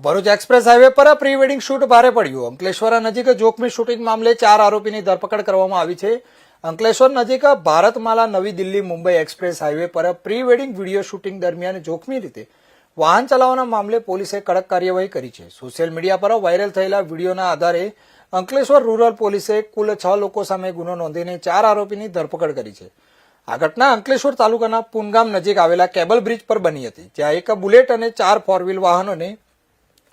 Bharuch express highway પર pre wedding shoot ભારે પડ્યું. અંકલેશ્વર નજીક જોખમી શૂટિંગ મામલે 4 આરોપીની ધરપકડ કરવામાં આવી છે. અંકલેશ્વર નજીક ભારતમાલા નવી દિલ્હી મુંબઈ એક્સપ્રેસ હાઈવે પર પ્રી વેડિંગ વિડીયો શૂટિંગ દરમિયાન જોખમી રીતે વાહન ચલાવવાના મામલે પોલીસે કડક કાર્યવાહી કરી છે. સોશિયલ મીડિયા પર વાયરલ થયેલા વિડીયોના આધારે અંકલેશ્વર રૂરલ પોલીસે કુલ 6 લોકો સામે ગુનો નોંધીને 4 આરોપીની ધરપકડ કરી છે. આ ઘટના અંકલેશ્વર તાલુકાના પુનગામ નજીક આવેલા કેબલ બ્રિજ પર બની હતી, જ્યાં એક બુલેટ અને 4 ફોર વ્હીલ વાહનોને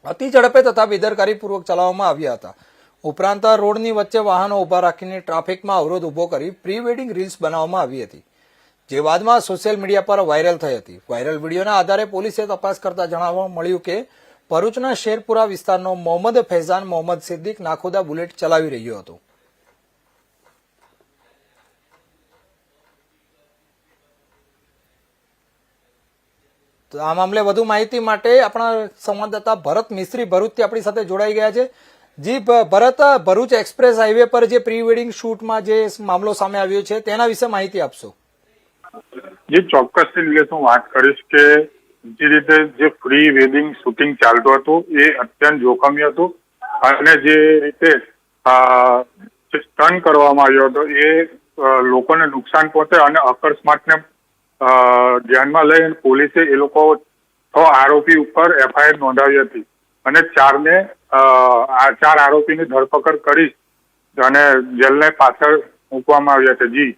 અતિ ઝડપે તથા બેદરકારીપૂર્વક ચલાવવામાં આવ્યા હતા. ઉપરાંત રોડની વચ્ચે વાહનો ઉભા રાખીને ટ્રાફિકમાં અવરોધ ઉભો કરી પ્રી વેડિંગ રીલ્સ બનાવવામાં આવી હતી, જે બાદમાં સોશિયલ મીડિયા પર વાયરલ થઈ હતી. વાયરલ વિડીયોના આધારે પોલીસે તપાસ કરતા જાણવા મળ્યું કે ભરૂચના શેરપુરા વિસ્તારનો મોહમ્મદ ફૈઝાન મોહમ્મદ સિદ્દીક નાખુદા બુલેટ ચલાવી રહ્યો હતો. તો આ મામલે વધુ માહિતી માટે આપણા સંવાદદાતા ભરત મિસ્ત્રી ભરૂચથી આપણી સાથે જોડાઈ ગયા છે. જી ભરત, ભરૂચ એક્સપ્રેસ હાઈવે પર જે પ્રી વેડિંગ શૂટમાં જે મામલો સામે આવ્યો છે તેના વિશે માહિતી આપશો. જે ચોક્કસથી રીતે હું વાત કરીશ કે જે રીતે જે પ્રી વેડિંગ શૂટિંગ ચાલતું હતું એ અત્યંત જોખમી હતું અને જે રીતે સ્ટન કરવામાં આવ્યો હતો એ લોકોને નુકસાન પહોંચે અને અકસ્માતને ધ્યાનમાં લઈ પોલીસે એ લોકો 6 આરોપી ઉપર એફઆઈઆર નોંધાવી હતી અને 4 આરોપીની ધરપકડ કરી અને જેલને પાછળ મૂકવામાં આવ્યા છે. જી